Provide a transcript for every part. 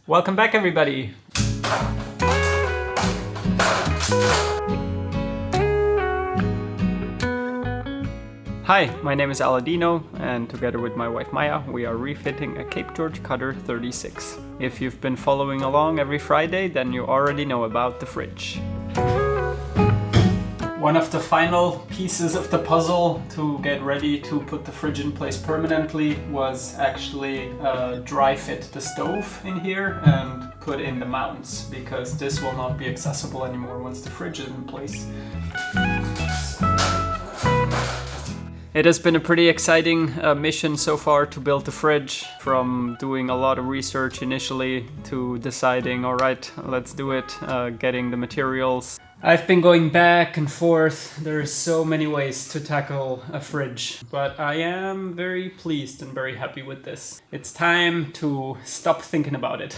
Welcome back, everybody. Hi, my name is Aladino, and together with my wife Maya, we are refitting a Cape George Cutter 36. If you've been following along every Friday, then you already know about the fridge. One of the final pieces of the puzzle to get ready to put the fridge in place permanently was actually dry fit the stove in here and put in the mounts, because this will not be accessible anymore once the fridge is in place. It has been a pretty exciting mission so far to build the fridge, from doing a lot of research initially to deciding, all right, let's do it, getting the materials. I've been going back and forth. There's so many ways to tackle a fridge, but I am very pleased and very happy with this. It's time to stop thinking about it.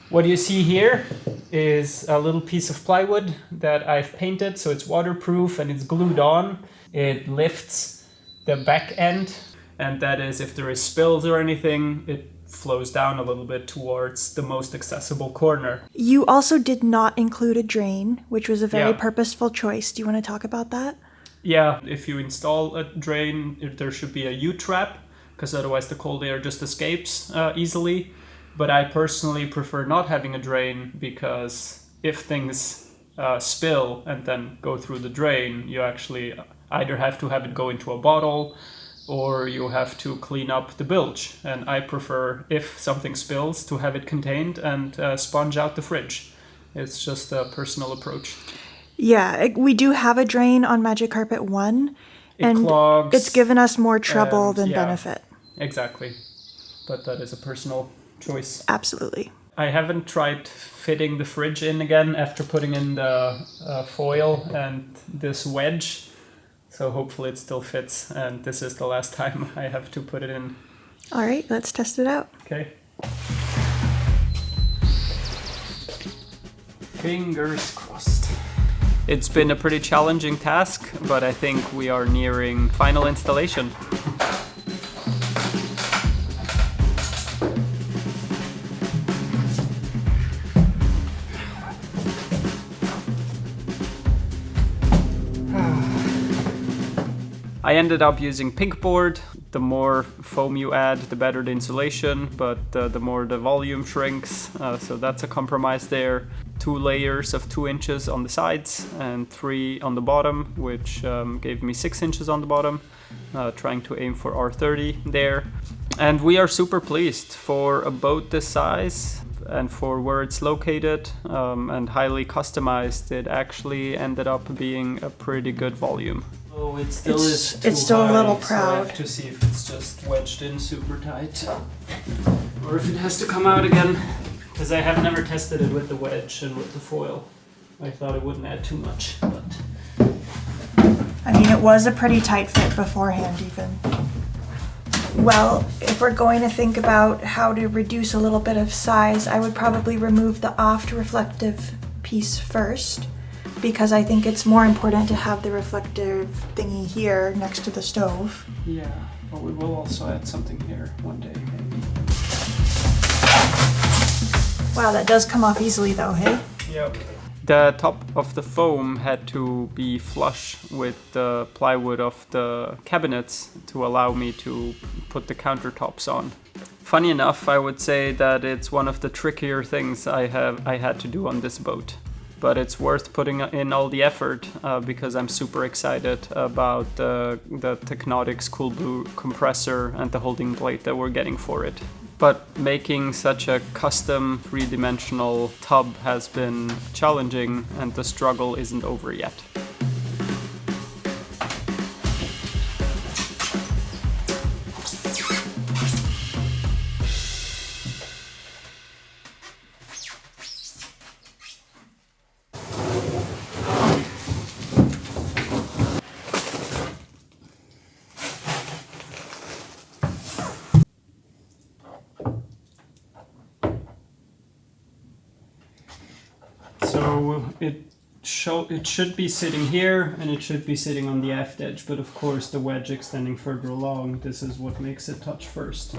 What you see here is a little piece of plywood that I've painted, so it's waterproof and it's glued on. It lifts the back end, and that is, if there is spills or anything, it flows down a little bit towards the most accessible corner. You also did not include a drain, which was a very purposeful choice. Do you want to talk about that? Yeah, if you install a drain, there should be a U-trap, because otherwise the cold air just escapes easily. But I personally prefer not having a drain, because if things spill and then go through the drain, you actually either have to have it go into a bottle or you have to clean up the bilge. And I prefer, if something spills, to have it contained and sponge out the fridge. It's just a personal approach. Yeah, we do have a drain on Magic Carpet 1, and clogs, it's given us more trouble than benefit. Exactly. But that is a personal choice. Absolutely. I haven't tried fitting the fridge in again after putting in the foil and this wedge. So hopefully it still fits, and this is the last time I have to put it in. All right, let's test it out. Okay. Fingers crossed. It's been a pretty challenging task, but I think we are nearing final installation. I ended up using pink board. The more foam you add, the better the insulation, but the more the volume shrinks, so that's a compromise there. 2 layers of 2 inches on the sides and 3 on the bottom, which gave me 6 inches on the bottom, trying to aim for R30 there. And we are super pleased for a boat this size and for where it's located, and highly customized. It actually ended up being a pretty good volume. Oh, it still is too It's still high, a little so proud. I have to see if it's just wedged in super tight, or if it has to come out again. Because I have never tested it with the wedge and with the foil. I thought it wouldn't add too much, but I mean, it was a pretty tight fit beforehand even. Well, if we're going to think about how to reduce a little bit of size, I would probably remove the aft reflective piece first, because I think it's more important to have the reflective thingy here next to the stove. yeah, but we will also add something here one day, maybe. Wow, that does come off easily though, hey? Yep. The top of the foam had to be flush with the plywood of the cabinets to allow me to put the countertops on. Funny enough, I would say that it's one of the trickier things I had to do on this boat. But it's worth putting in all the effort, because I'm super excited about the Technotics Cool Blue compressor and the holding plate that we're getting for it. But making such a custom 3-dimensional tub has been challenging, and the struggle isn't over yet. So it should be sitting here, and it should be sitting on the aft edge, but of course the wedge extending further along, this is what makes it touch first.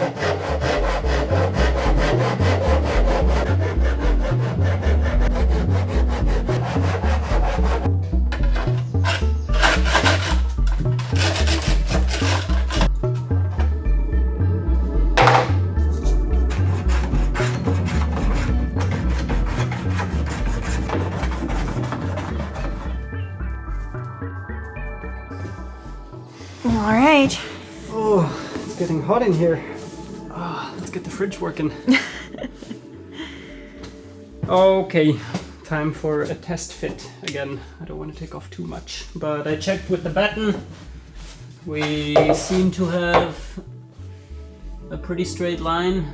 getting hot in here. Let's get the fridge working. Okay, time for a test fit. Again, I don't want to take off too much, but I checked with the batten. We seem to have a pretty straight line.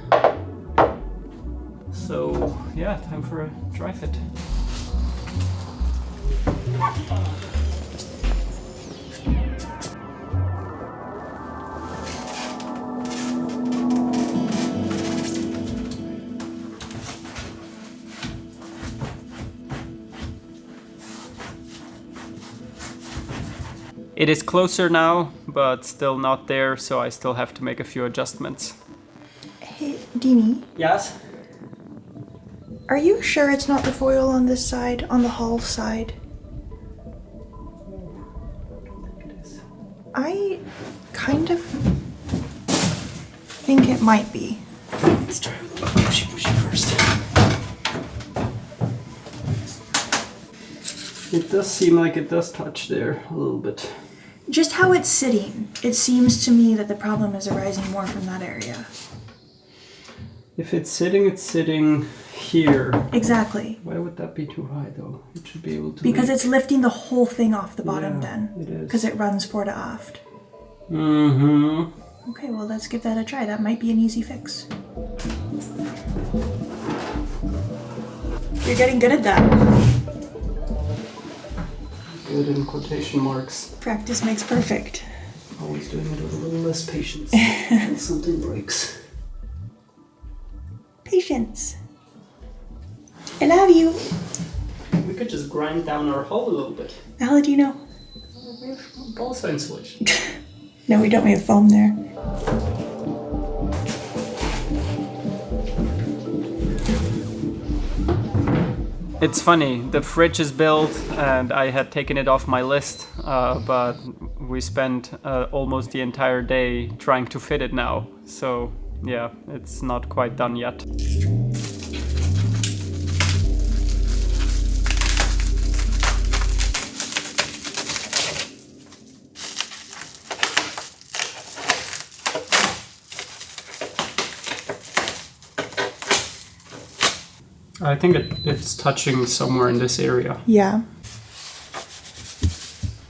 So yeah, time for a dry fit. It is closer now, but still not there, so I still have to make a few adjustments. Hey, Deanie. Yes? Are you sure it's not the foil on this side, on the hull side? I kind of think it might be. Let's try a little pushy first. It does seem like it does touch there a little bit. Just how it's sitting, it seems to me that the problem is arising more from that area. If it's sitting here. Exactly. Why would that be too high though? It should be able to. Because it's lifting the whole thing off the bottom then. It is. Because it runs fore to aft. Mm-hmm. Okay, well let's give that a try. That might be an easy fix. You're getting good at that. Good in quotation marks. Practice makes perfect. Always doing it with a little less patience until something breaks. Patience. I love you. We could just grind down our hull a little bit. How did you know? We have balsa insulation. No, we don't. We have foam there. It's funny, the fridge is built and I had taken it off my list, but we spent almost the entire day trying to fit it now. So yeah, it's not quite done yet. I think it's touching somewhere in this area. Yeah.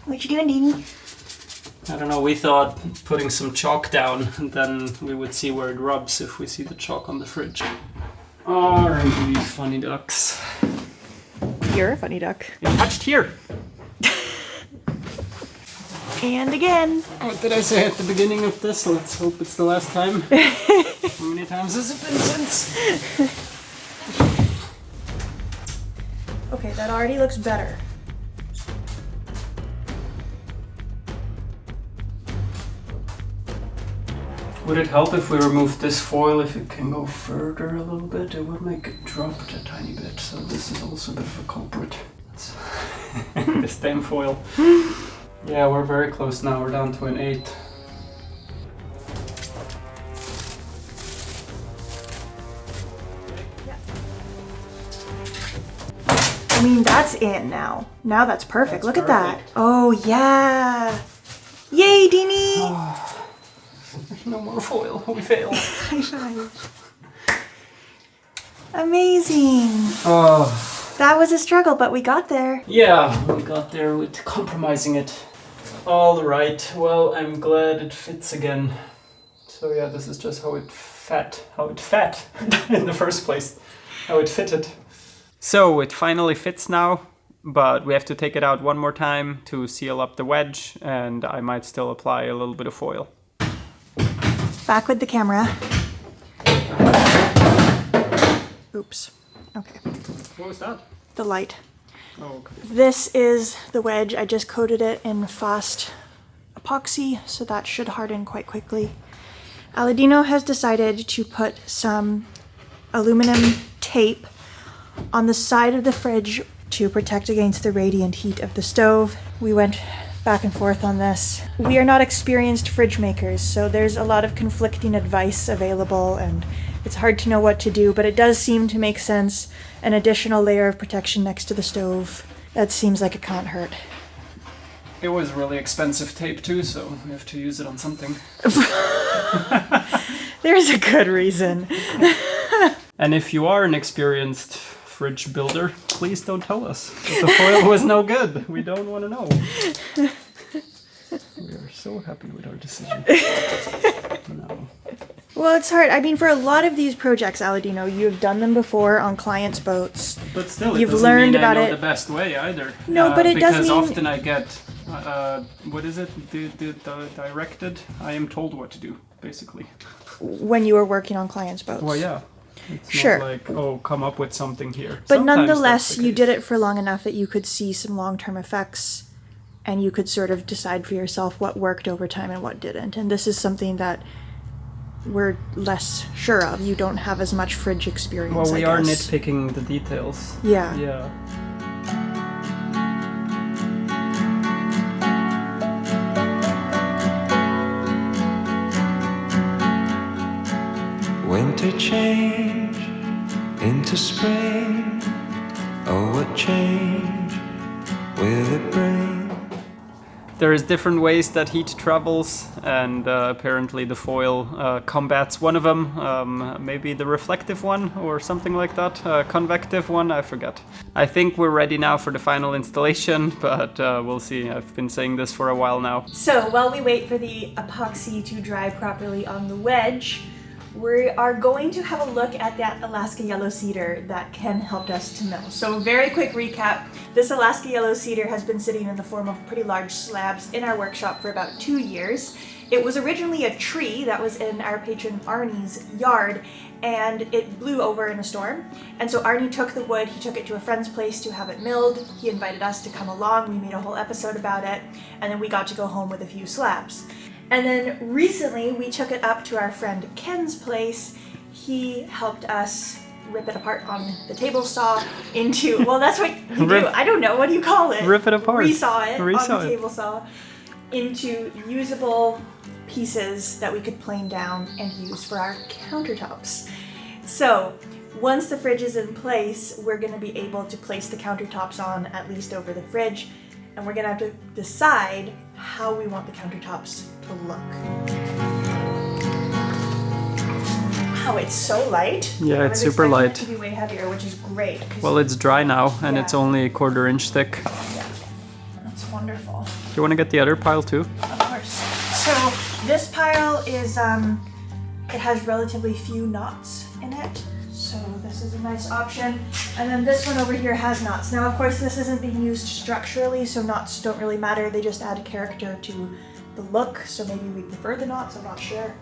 What you doing, Deanie? I don't know, we thought putting some chalk down and then we would see where it rubs if we see the chalk on the fridge. Aren't we funny ducks? You're a funny duck. It touched here! And again. What did I say at the beginning of this? Let's hope it's the last time. How many times has it been since? Okay, that already looks better. Would it help if we removed this foil, if it can go further a little bit? It would make it drop it a tiny bit, so this is also a bit of a culprit. This damn foil. Yeah, we're very close now, we're down to an 8. I mean, that's in now. Now that's perfect. Look at that. Oh, yeah. Yay, Deanie! No more foil, we failed. High five. Amazing. Oh. That was a struggle, but we got there. Yeah, we got there with compromising it. All right, well, I'm glad it fits again. So yeah, this is just how it fat in the first place, how it fitted. So it finally fits now, but we have to take it out one more time to seal up the wedge, and I might still apply a little bit of foil. Back with the camera. Oops. Okay. What was that? The light. Oh, okay. This is the wedge. I just coated it in fast epoxy, so that should harden quite quickly. Aladino has decided to put some aluminum tape on the side of the fridge to protect against the radiant heat of the stove. We went back and forth on this. We are not experienced fridge makers, so there's a lot of conflicting advice available and it's hard to know what to do, but it does seem to make sense. An additional layer of protection next to the stove. That seems like it can't hurt. It was really expensive tape too, so we have to use it on something. There's a good reason. And if you are an experienced fridge builder, please don't tell us that the foil was no good. We don't want to know. We are so happy with our decision. No. Well, it's hard. I mean, for a lot of these projects, Aladino, you've done them before on clients' boats. But still, You've it doesn't learned mean about I know it. the best way either. No, but it does because mean- often I get, what is it? Directed. I am told what to do, basically. When you were working on clients' boats. Well, yeah. It's Sure. not like, oh, come up with something here. But Sometimes nonetheless, that's the you case. did it for long enough that you could see some long-term effects, and you could sort of decide for yourself what worked over time and what didn't. And this is something that we're less sure of. You don't have as much fridge experience, Well, we I are guess. nitpicking the details. Yeah. Yeah. Winter change into spring. Oh, what change will it bring? There is different ways that heat travels, and apparently the foil combats one of them. Maybe the reflective one or something like that. Convective one, I forget. I think we're ready now for the final installation, but we'll see. I've been saying this for a while now. So while we wait for the epoxy to dry properly on the wedge, we are going to have a look at that Alaska yellow cedar that Ken helped us to mill. So very quick recap, this Alaska yellow cedar has been sitting in the form of pretty large slabs in our workshop for about 2 years. It was originally a tree that was in our patron Arnie's yard, and it blew over in a storm. And so Arnie took the wood, he took it to a friend's place to have it milled. He invited us to come along, we made a whole episode about it, and then we got to go home with a few slabs. And then recently we took it up to our friend Ken's place. He helped us rip it apart on the table saw into, well, that's what you do. I don't know, what do you call it? Rip it apart. Resaw it Resaw on the it. table saw into usable pieces that we could plane down and use for our countertops. So once the fridge is in place, we're going to be able to place the countertops on at least over the fridge, and we're going to have to decide how we want the countertops to look. Wow, it's so light. Yeah, I it's was super expecting light. it to be way heavier, which is great. 'Cause Well, it's dry now, and it's Yeah. only a 1/4 inch thick. yeah, that's wonderful. Do you want to get the other pile too? Of course. So this pile is, it has relatively few knots in it. So this is a nice option. And then this one over here has knots. Now, of course, this isn't being used structurally, so knots don't really matter. They just add a character to the look. So maybe we prefer the knots, I'm not sure.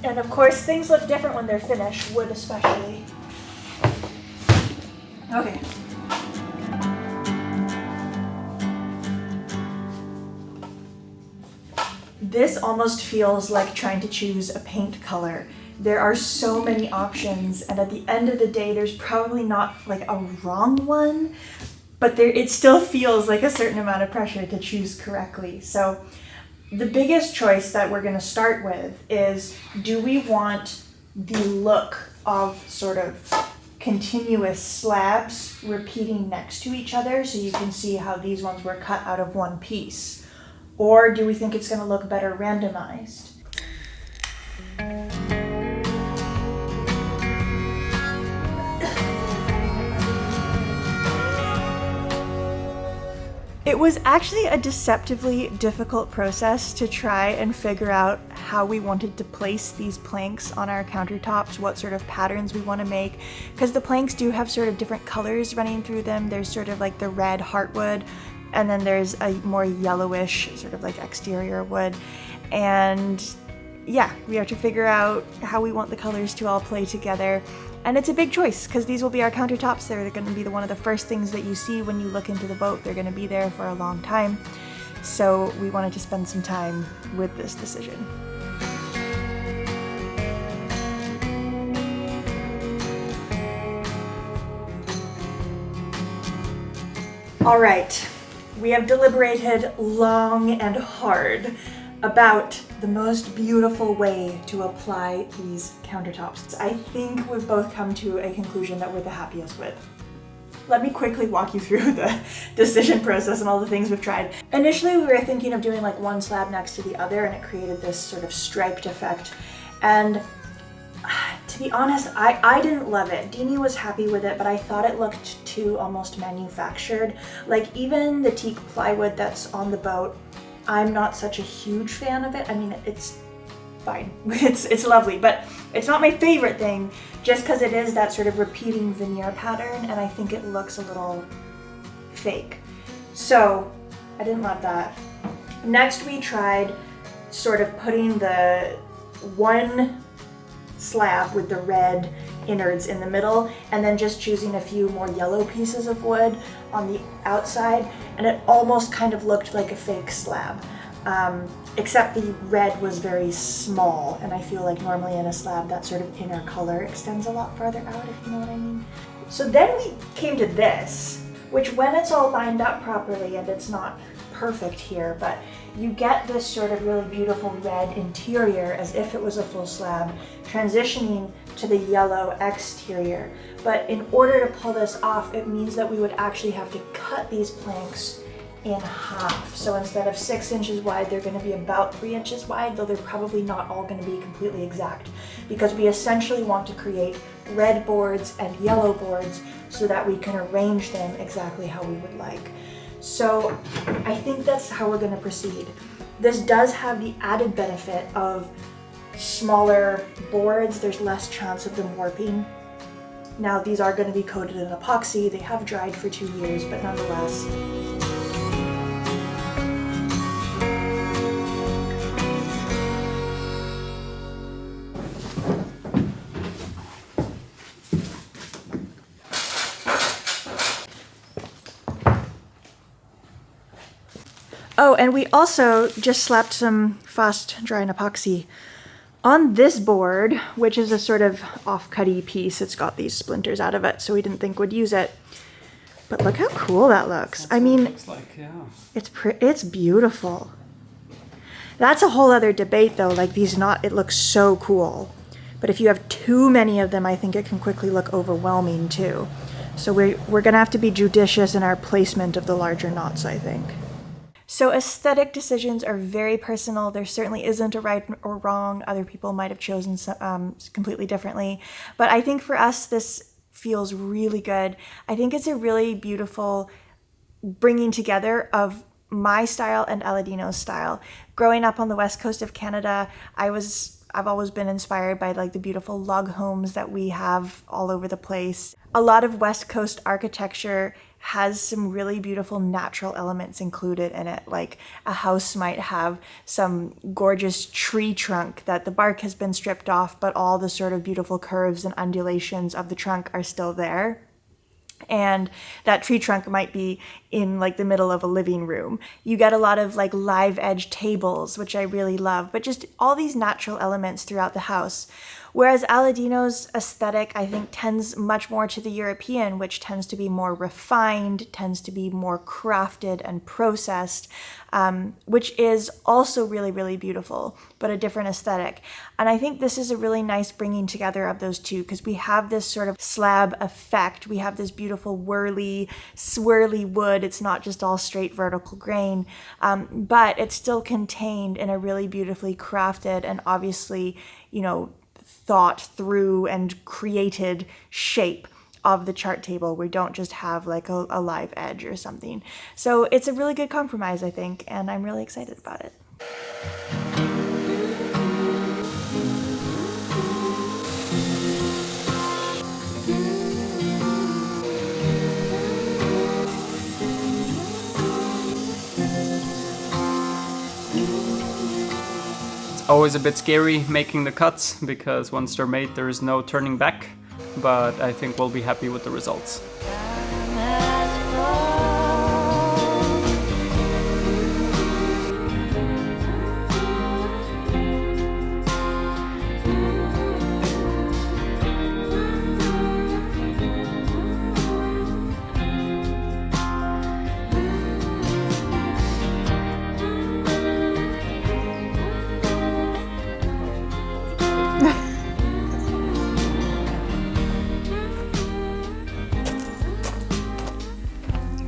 And of course, things look different when they're finished, wood especially. Okay. This almost feels like trying to choose a paint color. There are so many options, and at the end of the day, there's probably not like a wrong one, but it still feels like a certain amount of pressure to choose correctly. So the biggest choice that we're gonna start with is, do we want the look of sort of continuous slabs repeating next to each other, so you can see how these ones were cut out of one piece? Or do we think it's going to look better randomized? It was actually a deceptively difficult process to try and figure out how we wanted to place these planks on our countertops, what sort of patterns we want to make, because the planks do have sort of different colors running through them. There's sort of like the red heartwood, and then there's a more yellowish sort of like exterior wood. And yeah, we have to figure out how we want the colors to all play together. And it's a big choice because these will be our countertops. They're going to be one of the first things that you see when you look into the boat. They're going to be there for a long time. So we wanted to spend some time with this decision. All right, we have deliberated long and hard about the most beautiful way to apply these countertops. I think we've both come to a conclusion that we're the happiest with. let me quickly walk you through the decision process and all the things we've tried. Initially, we were thinking of doing like one slab next to the other, and it created this sort of striped effect. And to be honest, I didn't love it. Deanie was happy with it, but I thought it looked too almost manufactured. Like even the teak plywood that's on the boat, I'm not such a huge fan of it. I mean, it's fine. It's lovely, but it's not my favorite thing just because it is that sort of repeating veneer pattern, and I think it looks a little fake. So I didn't love that. Next, we tried sort of putting the one slab with the red innards in the middle, and then just choosing a few more yellow pieces of wood on the outside, and it almost kind of looked like a fake slab. Except the red was very small, and I feel like normally in a slab that sort of inner color extends a lot farther out, if you know what I mean. So then we came to this, which when it's all lined up properly, and it's not perfect here, but you get this sort of really beautiful red interior as if it was a full slab, transitioning to the yellow exterior. But in order to pull this off, it means that we would actually have to cut these planks in half. So instead of 6 inches wide, they're going to be about 3 inches wide, though they're probably not all going to be completely exact, because we essentially want to create red boards and yellow boards so that we can arrange them exactly how we would like. So I think that's how we're going to proceed. This does have the added benefit of smaller boards. There's less chance of them warping. Now these are going to be coated in epoxy. They have dried for 2 years, but nonetheless. Oh, and we also just slapped some fast drying epoxy on this board, which is a sort of off-cutty piece. It's got these splinters out of it, so we didn't think we'd use it. But look how cool that looks. I mean, looks like, yeah. It's beautiful. That's a whole other debate though, like it looks so cool. But if you have too many of them, I think it can quickly look overwhelming too. So we're gonna have to be judicious in our placement of the larger knots, I think. So aesthetic decisions are very personal. There certainly isn't a right or wrong. Other people might have chosen completely differently. But I think for us, this feels really good. I think it's a really beautiful bringing together of my style and Aladino's style. Growing up on the west coast of Canada, I've always been inspired by like the beautiful log homes that we have all over the place. A lot of West Coast architecture has some really beautiful natural elements included in it. Like a house might have some gorgeous tree trunk that the bark has been stripped off, but all the sort of beautiful curves and undulations of the trunk are still there. And that tree trunk might be in like the middle of a living room. You get a lot of like live edge tables, which I really love, but just all these natural elements throughout the house. Whereas Aladino's aesthetic, I think, tends much more to the European, which tends to be more refined, tends to be more crafted and processed, which is also really, really beautiful, but a different aesthetic. And I think this is a really nice bringing together of those two, because we have this sort of slab effect. We have this beautiful whirly, swirly wood. It's not just all straight vertical grain, but it's still contained in a really beautifully crafted and obviously, thought through and created shape of the chart table. We don't just have like a live edge or something. So it's a really good compromise, I think, and I'm really excited about it. Always a bit scary making the cuts, because once they're made there is no turning back, but I think we'll be happy with the results.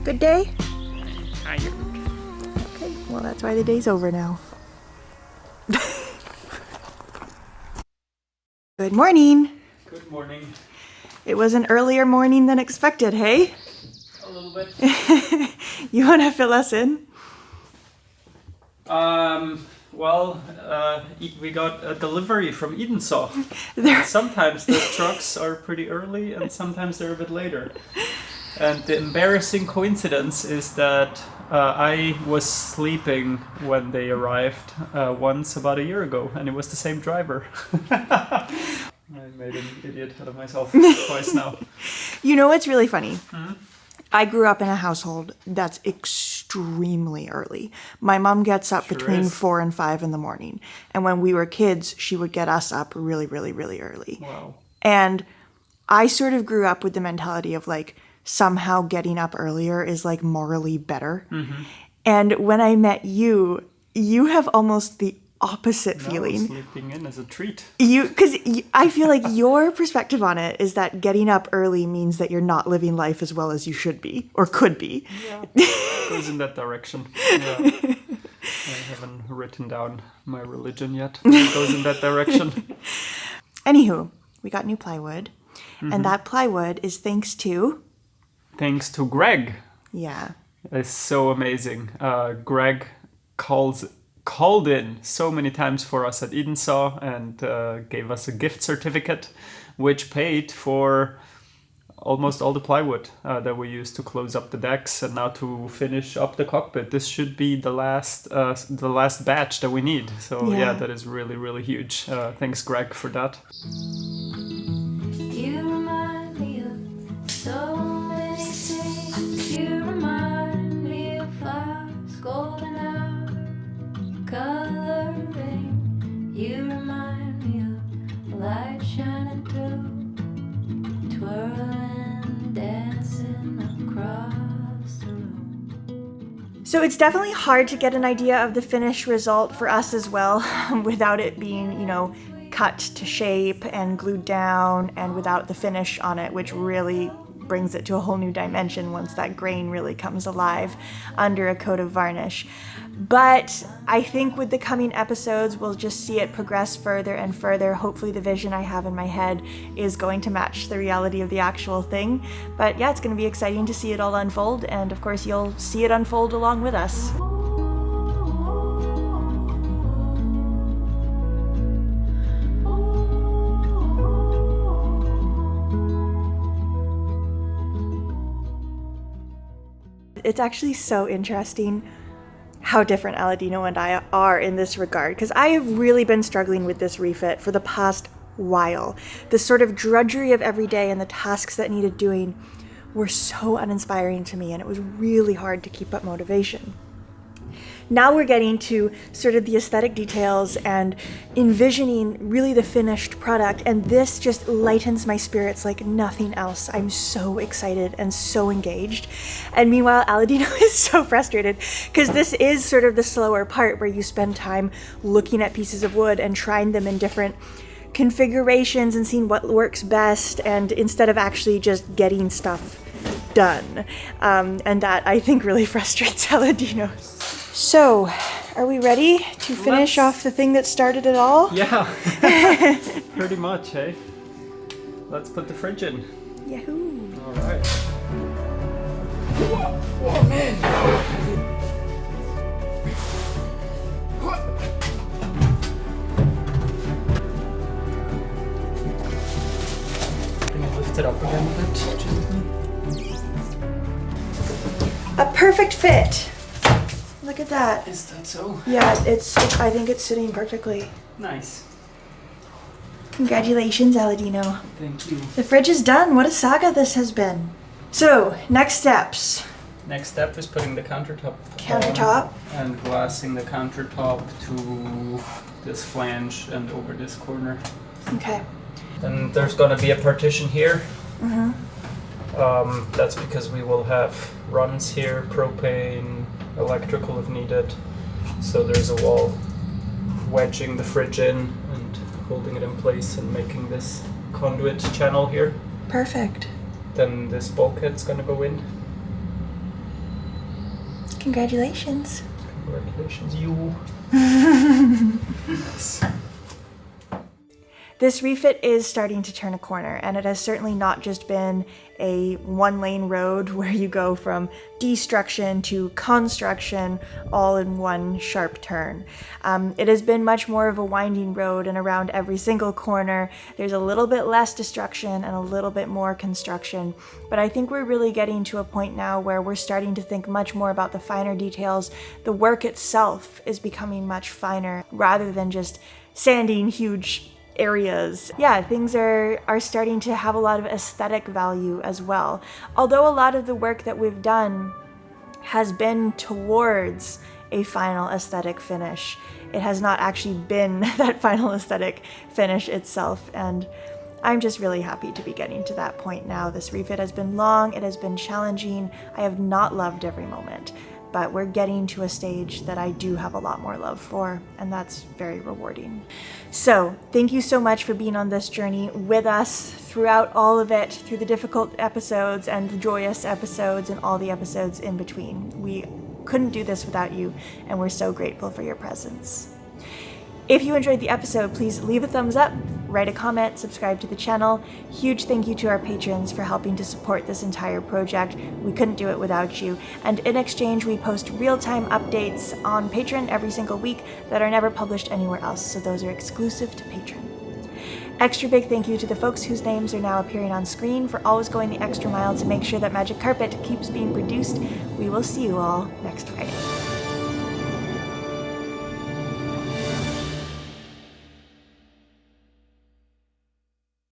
Good day? Tired. Okay, well that's why the day's over now. Good morning. Good morning. It was an earlier morning than expected, hey? A little bit. You want to fill us in? We got a delivery from Edensaw. And sometimes the trucks are pretty early and sometimes they're a bit later. And the embarrassing coincidence is that I was sleeping when they arrived once about a year ago, and it was the same driver. I made an idiot out of myself twice now. You know what's really funny? I grew up in a household that's extremely early. My mom gets up between 4 and 5 in the morning. And when we were kids, she would get us up really, really, really early. Wow. And I sort of grew up with the mentality of like, somehow getting up earlier is like morally better. Mm-hmm. And when I met you, you have almost the opposite feeling. Sleeping in is a treat. Because I feel like your perspective on it is that getting up early means that you're not living life as well as you should be or could be. Yeah, it goes in that direction. Yeah. I haven't written down my religion yet, but it goes in that direction. Anywho, we got new plywood, and that plywood is thanks to Greg. Yeah. It's so amazing. Greg called in so many times for us at Edensaw and gave us a gift certificate, which paid for almost all the plywood that we used to close up the decks and now to finish up the cockpit. This should be the last batch that we need. So yeah, that is really, really huge. Thanks, Greg, for that. You remind me of so many things. You remind me of flowers, golden hour, coloring. You remind me of light shining through, twirling, dancing across the room. So it's definitely hard to get an idea of the finished result for us as well without it being, cut to shape and glued down and without the finish on it, which really brings it to a whole new dimension once that grain really comes alive under a coat of varnish. But I think with the coming episodes, we'll just see it progress further and further. Hopefully the vision I have in my head is going to match the reality of the actual thing. But yeah, it's going to be exciting to see it all unfold. And of course, you'll see it unfold along with us. It's actually so interesting how different Aladino and I are in this regard, because I have really been struggling with this refit for the past while. The sort of drudgery of every day and the tasks that needed doing were so uninspiring to me, and it was really hard to keep up motivation. Now we're getting to sort of the aesthetic details and envisioning really the finished product, and this just lightens my spirits like nothing else. I'm so excited and so engaged. And meanwhile, Aladino is so frustrated because this is sort of the slower part where you spend time looking at pieces of wood and trying them in different configurations and seeing what works best, and instead of actually just getting stuff done. And that, I think, really frustrates Aladino. So, are we ready to finish off the thing that started it all? Yeah, pretty much, hey? Let's put the fridge in. Yahoo! All right. Whoa, man! Can you lift it up again a bit? A perfect fit! Look at that. Is that so? Yeah, I think it's sitting perfectly. Nice. Congratulations, Aladino. Thank you. The fridge is done. What a saga this has been. So, next steps. Next step is putting the countertop Countertop. on and glassing the countertop to this flange and over this corner. Okay. Then there's gonna be a partition here. Mm-hmm. That's because we will have runs here, propane, electrical if needed. So there's a wall wedging the fridge in and holding it in place and making this conduit channel here. Perfect. Then this bulkhead's gonna go in. Congratulations. Congratulations, you. Nice. This refit is starting to turn a corner, and it has certainly not just been a one-lane road where you go from destruction to construction all in one sharp turn. It has been much more of a winding road, and around every single corner there's a little bit less destruction and a little bit more construction. But I think we're really getting to a point now where we're starting to think much more about the finer details. The work itself is becoming much finer rather than just sanding huge areas. Yeah, things are starting to have a lot of aesthetic value as well. Although a lot of the work that we've done has been towards a final aesthetic finish, it has not actually been that final aesthetic finish itself, and I'm just really happy to be getting to that point now. This refit has been long, it has been challenging, I have not loved every moment, but we're getting to a stage that I do have a lot more love for, and that's very rewarding. So thank you so much for being on this journey with us throughout all of it, through the difficult episodes and the joyous episodes and all the episodes in between. We couldn't do this without you, and we're so grateful for your presence. If you enjoyed the episode, please leave a thumbs up, write a comment, subscribe to the channel. Huge thank you to our patrons for helping to support this entire project. We couldn't do it without you. And in exchange, we post real-time updates on Patreon every single week that are never published anywhere else, so those are exclusive to Patreon. Extra big thank you to the folks whose names are now appearing on screen for always going the extra mile to make sure that Magic Carpet keeps being produced. We will see you all next Friday.